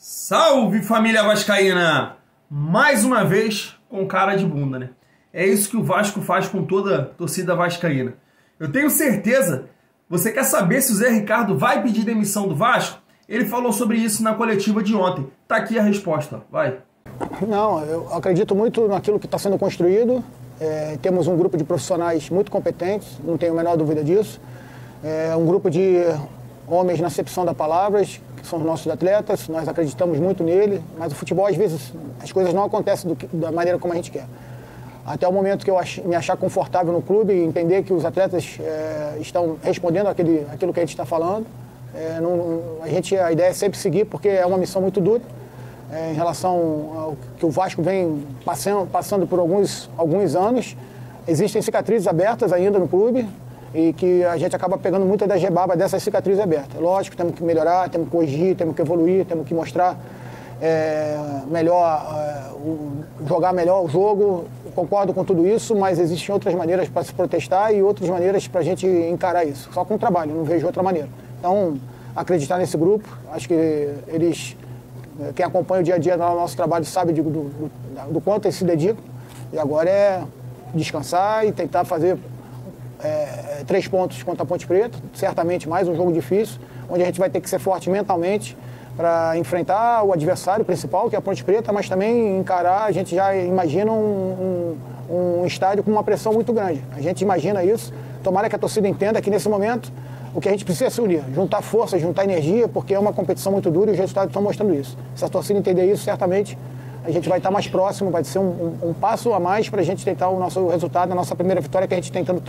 Salve, família vascaína! Mais uma vez com cara de bunda, né? É isso que o Vasco faz com toda a torcida vascaína. Eu tenho certeza, você quer saber se o Zé Ricardo vai pedir demissão do Vasco? Ele falou sobre isso na coletiva de ontem. Tá aqui a resposta, vai. Não, eu acredito muito naquilo que está sendo construído. Temos um grupo de profissionais muito competentes, não tenho a menor dúvida disso. Um grupo de homens na acepção da palavra, que são os nossos atletas, nós acreditamos muito nele, mas o futebol, às vezes, as coisas não acontecem da maneira como a gente quer. Até o momento que eu me achar confortável no clube e entender que os atletas estão respondendo aquilo que a gente está falando, a ideia é sempre seguir, porque é uma missão muito dura. Em relação ao que o Vasco vem passando por alguns anos, existem cicatrizes abertas ainda no clube e que a gente acaba pegando muita das rebarbas dessas cicatrizes abertas. Lógico, temos que melhorar, temos que corrigir, temos que evoluir, temos que mostrar jogar melhor o jogo. Concordo com tudo isso, mas existem outras maneiras para se protestar e outras maneiras para a gente encarar isso. Só com o trabalho, não vejo outra maneira. Então, acreditar nesse grupo, acho que eles... Quem acompanha o dia a dia do nosso trabalho sabe do quanto eles se dedicam. E agora é descansar e tentar fazer 3 pontos contra a Ponte Preta. Certamente mais um jogo difícil, onde a gente vai ter que ser forte mentalmente para enfrentar o adversário principal, que é a Ponte Preta, mas também encarar, a gente já imagina um estádio com uma pressão muito grande. A gente imagina isso. Tomara que a torcida entenda que nesse momento o que a gente precisa é se unir, juntar forças, juntar energia, porque é uma competição muito dura e os resultados estão mostrando isso. Se a torcida entender isso, certamente a gente vai estar mais próximo, vai ser um passo a mais para a gente tentar o nosso resultado, a nossa primeira vitória, que a gente tentando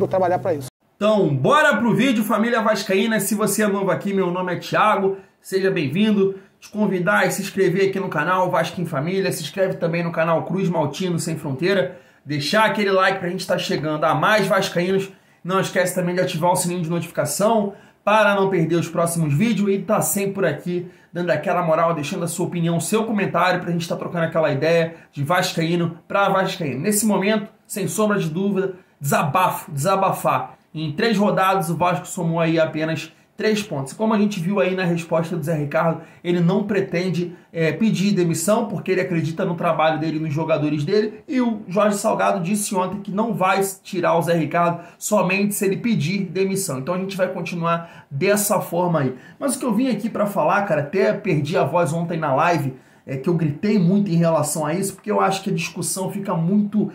trabalhar para isso. Então, bora pro vídeo, família vascaína. Se você é novo aqui, meu nome é Thiago, seja bem-vindo. Te convidar a se inscrever aqui no canal Vasco em Família, se inscreve também no canal Cruz Maltino Sem Fronteira, deixar aquele like para a gente estar chegando a mais vascaínos. Não esquece também de ativar o sininho de notificação para não perder os próximos vídeos e tá sempre por aqui dando aquela moral, deixando a sua opinião, o seu comentário para a gente estar trocando aquela ideia de vascaíno para vascaíno. Nesse momento, sem sombra de dúvida, desabafar. Em 3 rodadas o Vasco somou aí apenas 3 pontos. Como a gente viu aí na resposta do Zé Ricardo, ele não pretende pedir demissão, porque ele acredita no trabalho dele, nos jogadores dele, e o Jorge Salgado disse ontem que não vai tirar o Zé Ricardo somente se ele pedir demissão. Então a gente vai continuar dessa forma aí. Mas o que eu vim aqui para falar, cara, até perdi a voz ontem na live, que eu gritei muito em relação a isso, porque eu acho que a discussão fica muito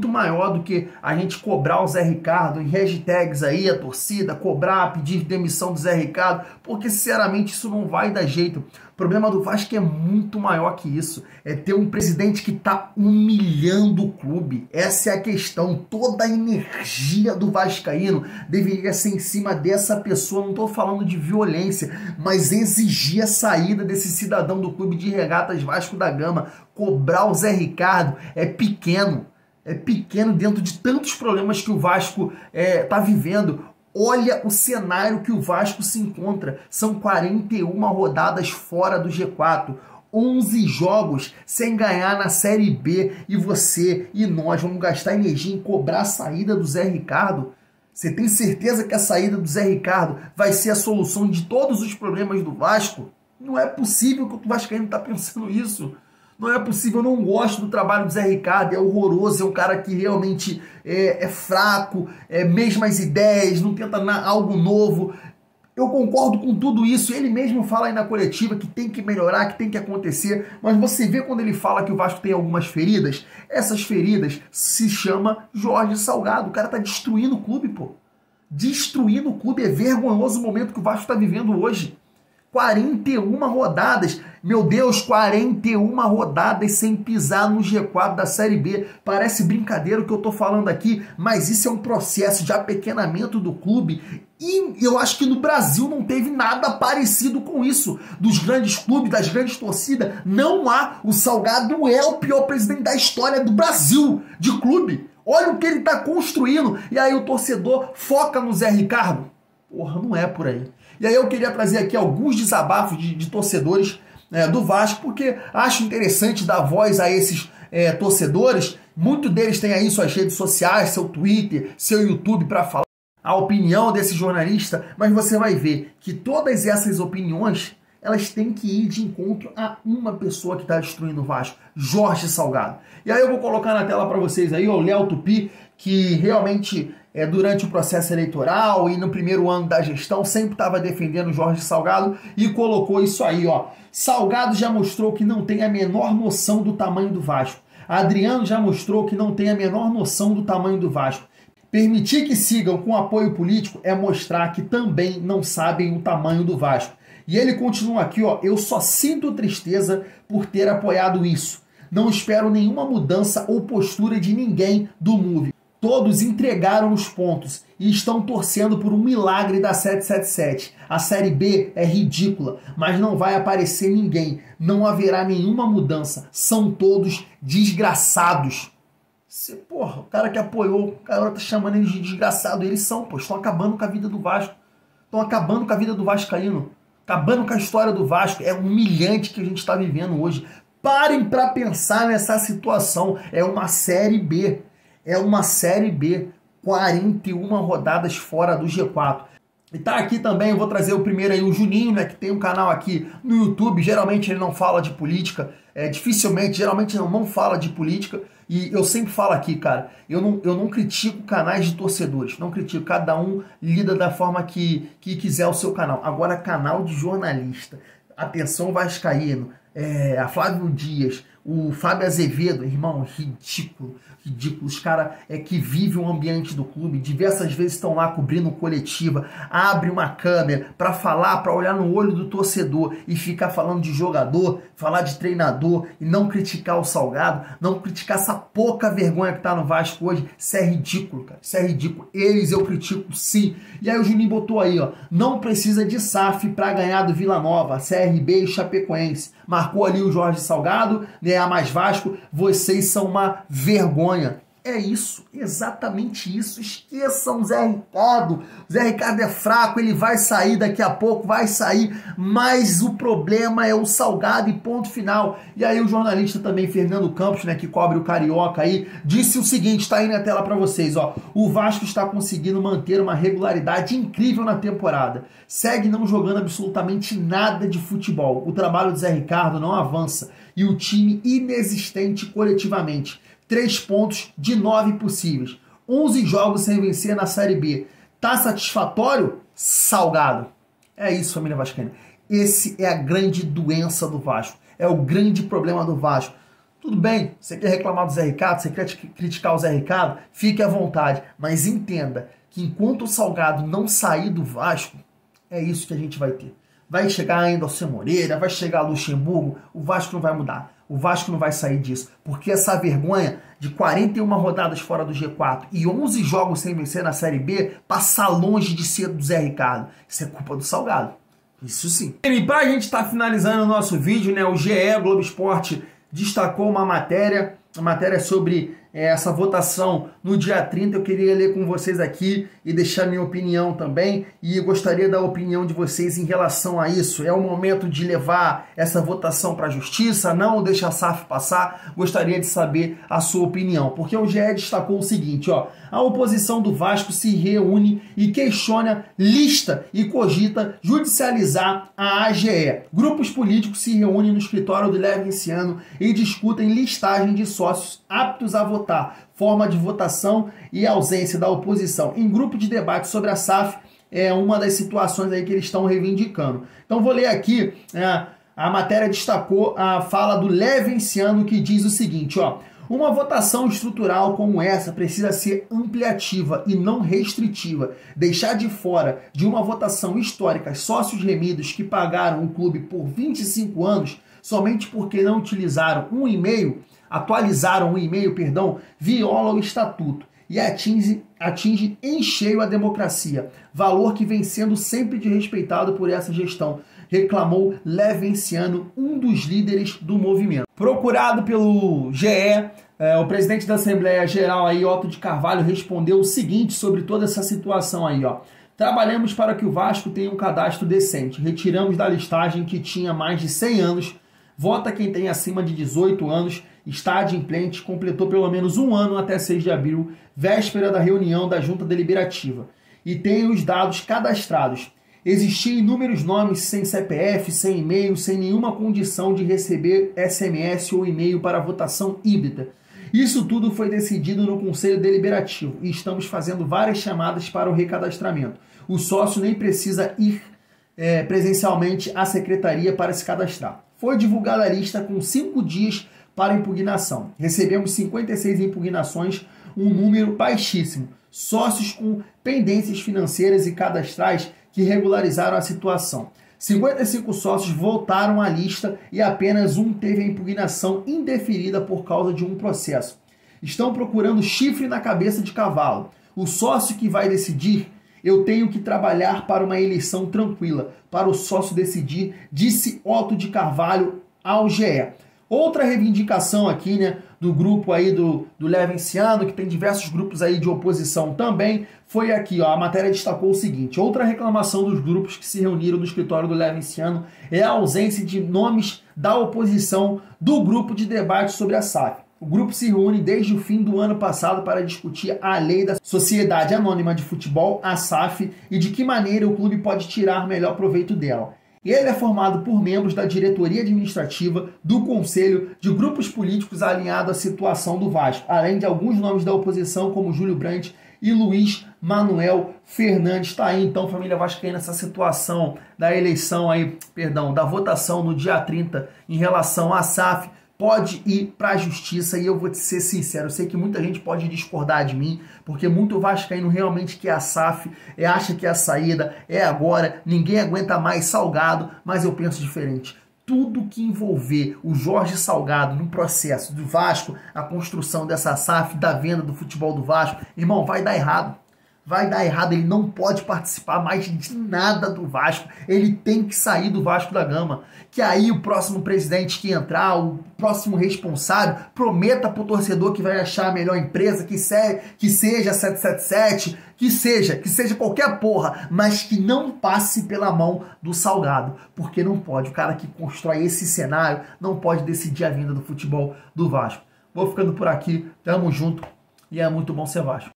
maior do que a gente cobrar o Zé Ricardo em hashtags aí, a torcida, cobrar, pedir demissão do Zé Ricardo, porque sinceramente isso não vai dar jeito. O problema do Vasco é muito maior que isso. É ter um presidente que está humilhando o clube. Essa é a questão. Toda a energia do vascaíno deveria ser em cima dessa pessoa. Não estou falando de violência, mas exigir a saída desse cidadão do Clube de Regatas Vasco da Gama. Cobrar o Zé Ricardo é pequeno. É pequeno dentro de tantos problemas que o Vasco está vivendo. Olha o cenário que o Vasco se encontra. São 41 rodadas fora do G4. 11 jogos sem ganhar na Série B. E você e nós vamos gastar energia em cobrar a saída do Zé Ricardo? Você tem certeza que a saída do Zé Ricardo vai ser a solução de todos os problemas do Vasco? Não é possível que o vascaíno está pensando isso. Não é possível, eu não gosto do trabalho do Zé Ricardo, é horroroso, é um cara que realmente é fraco, mesmas ideias, não tenta algo novo. Eu concordo com tudo isso, ele mesmo fala aí na coletiva que tem que melhorar, que tem que acontecer, mas você vê quando ele fala que o Vasco tem algumas feridas, essas feridas se chama Jorge Salgado, o cara tá destruindo o clube, pô. Destruindo o clube, é vergonhoso o momento que o Vasco tá vivendo hoje. 41 rodadas, meu Deus, 41 rodadas sem pisar no G4 da Série B. Parece brincadeira o que eu tô falando aqui, mas isso é um processo de apequenamento do clube e eu acho que no Brasil não teve nada parecido com isso. Dos grandes clubes, das grandes torcidas, não há. O Salgado é o pior presidente da história do Brasil de clube. Olha o que ele tá construindo e aí o torcedor foca no Zé Ricardo. Porra, não é por aí. E aí eu queria trazer aqui alguns desabafos de torcedores do Vasco, porque acho interessante dar voz a esses torcedores. Muitos deles têm aí suas redes sociais, seu Twitter, seu YouTube para falar a opinião desse jornalista, mas você vai ver que todas essas opiniões elas têm que ir de encontro a uma pessoa que está destruindo o Vasco, Jorge Salgado. E aí eu vou colocar na tela para vocês aí, ó, o Léo Tupi, que realmente durante o processo eleitoral e no primeiro ano da gestão sempre estava defendendo o Jorge Salgado e colocou isso aí, ó. Salgado já mostrou que não tem a menor noção do tamanho do Vasco. Adriano já mostrou que não tem a menor noção do tamanho do Vasco. Permitir que sigam com apoio político é mostrar que também não sabem o tamanho do Vasco. E ele continua aqui, ó, eu só sinto tristeza por ter apoiado isso. Não espero nenhuma mudança ou postura de ninguém do MUV. Todos entregaram os pontos e estão torcendo por um milagre da 777. A Série B é ridícula, mas não vai aparecer ninguém. Não haverá nenhuma mudança. São todos desgraçados. Porra, o cara que apoiou, o cara tá chamando eles de desgraçado. Eles são, pô, estão acabando com a vida do Vasco. Estão acabando com a vida do vascaíno. Acabando com a história do Vasco. É humilhante que a gente está vivendo hoje. Parem para pensar nessa situação. É uma Série B. É uma Série B. 41 rodadas fora do G4. E tá aqui também, eu vou trazer o primeiro aí, o Juninho, né, que tem um canal aqui no YouTube. Geralmente ele não fala de política. Geralmente não fala de política. E eu sempre falo aqui, cara, eu não critico canais de torcedores. Não critico. Cada um lida da forma que quiser o seu canal. Agora, canal de jornalista. Atenção vascaíno. A Flávio Dias, o Fábio Azevedo, irmão, ridículo. Os caras que vivem o ambiente do clube, diversas vezes estão lá cobrindo coletiva, abre uma câmera para falar, para olhar no olho do torcedor e ficar falando de jogador, falar de treinador e não criticar o Salgado, não criticar essa pouca vergonha que tá no Vasco hoje. Isso é ridículo, cara. Isso é ridículo. Eles eu critico sim. E aí o Juninho botou aí, ó, não precisa de SAF para ganhar do Vila Nova, CRB e Chapecoense. Marcou ali o Jorge Salgado, ganhar mais Vasco, vocês são uma vergonha. É isso, exatamente isso. Esqueçam o Zé Ricardo. O Zé Ricardo é fraco, ele vai sair daqui a pouco, vai sair, mas o problema é o Salgado e ponto final. E aí o jornalista também, Fernando Campos, né, que cobre o Carioca aí, disse o seguinte, tá aí na tela para vocês, ó. O Vasco está conseguindo manter uma regularidade incrível na temporada. Segue não jogando absolutamente nada de futebol. O trabalho do Zé Ricardo não avança e o time inexistente coletivamente. 3 pontos de 9 possíveis. 11 jogos sem vencer na Série B. Tá satisfatório? Salgado. É isso, família vascaína. Esse é a grande doença do Vasco. É o grande problema do Vasco. Tudo bem, você quer reclamar do Zé Ricardo, você quer criticar o Zé Ricardo, fique à vontade. Mas entenda que enquanto o Salgado não sair do Vasco, é isso que a gente vai ter. Vai chegar ainda o Cê Moreira, vai chegar Luxemburgo, o Vasco não vai mudar. O Vasco não vai sair disso, porque essa vergonha de 41 rodadas fora do G4 e 11 jogos sem vencer na Série B passa longe de ser do Zé Ricardo. Isso é culpa do Salgado. Isso sim. E pra gente estar finalizando o nosso vídeo, né, o GE Globo Esporte destacou uma matéria sobre essa votação no dia 30. Eu queria ler com vocês aqui e deixar minha opinião também, e gostaria da opinião de vocês em relação a isso. É o momento de levar essa votação para a justiça? Não deixa a SAF passar? Gostaria de saber a sua opinião, porque o GE destacou o seguinte, ó, a oposição do Vasco se reúne e questiona lista e cogita judicializar a AGE. Grupos políticos se reúnem no escritório do Levenciano e discutem listagem de sócios aptos a votar, forma de votação e ausência da oposição. Em grupo de debate sobre a SAF é uma das situações aí que eles estão reivindicando. Então vou ler aqui, a matéria destacou a fala do Levenciano, que diz o seguinte, ó, uma votação estrutural como essa precisa ser ampliativa e não restritiva. Deixar de fora de uma votação histórica sócios remidos que pagaram o clube por 25 anos somente porque não atualizaram um e-mail, viola o estatuto e atinge em cheio a democracia, valor que vem sendo sempre desrespeitado por essa gestão, reclamou Levenciano, um dos líderes do movimento. Procurado pelo GE, o presidente da Assembleia Geral, aí, Otto de Carvalho, respondeu o seguinte sobre toda essa situação aí, ó. Trabalhamos para que o Vasco tenha um cadastro decente. Retiramos da listagem que tinha mais de 100 anos. Vota quem tem acima de 18 anos, está adimplente, completou pelo menos um ano até 6 de abril, véspera da reunião da Junta Deliberativa. E tem os dados cadastrados. Existiam inúmeros nomes sem CPF, sem e-mail, sem nenhuma condição de receber SMS ou e-mail para votação híbrida. Isso tudo foi decidido no Conselho Deliberativo e estamos fazendo várias chamadas para o recadastramento. O sócio nem precisa ir presencialmente à secretaria para se cadastrar. Foi divulgada a lista com 5 dias para impugnação. Recebemos 56 impugnações, um número baixíssimo. Sócios com pendências financeiras e cadastrais que regularizaram a situação. 55 sócios voltaram à lista e apenas um teve a impugnação indeferida por causa de um processo. Estão procurando chifre na cabeça de cavalo. O sócio que vai decidir, eu tenho que trabalhar para uma eleição tranquila, para o sócio decidir, disse Otto de Carvalho ao GE. Outra reivindicação aqui, né, do grupo aí do Levenciano, que tem diversos grupos aí de oposição também, foi aqui, ó, a matéria destacou o seguinte: outra reclamação dos grupos que se reuniram no escritório do Levenciano é a ausência de nomes da oposição do grupo de debate sobre a SAF. O grupo se reúne desde o fim do ano passado para discutir a lei da Sociedade Anônima de Futebol, a SAF, e de que maneira o clube pode tirar melhor proveito dela. Ele é formado por membros da diretoria administrativa, do conselho, de grupos políticos alinhados à situação do Vasco, além de alguns nomes da oposição como Júlio Brandt e Luiz Manuel Fernandes. Está aí então, família vascaína, essa situação da eleição aí, da votação no dia 30 em relação à SAF. Pode ir para a justiça e eu vou te ser sincero, eu sei que muita gente pode discordar de mim, porque muito vascaíno realmente quer a SAF, acha que é a saída, é agora, ninguém aguenta mais Salgado, mas eu penso diferente. Tudo que envolver o Jorge Salgado no processo do Vasco, a construção dessa SAF, da venda do futebol do Vasco, irmão, vai dar errado. Vai dar errado, ele não pode participar mais de nada do Vasco, ele tem que sair do Vasco da Gama. Que aí o próximo presidente que entrar, o próximo responsável, prometa pro torcedor que vai achar a melhor empresa, que seja 777, que seja qualquer porra, mas que não passe pela mão do Salgado, porque não pode. O cara que constrói esse cenário não pode decidir a vinda do futebol do Vasco. Vou ficando por aqui, tamo junto e é muito bom ser Vasco.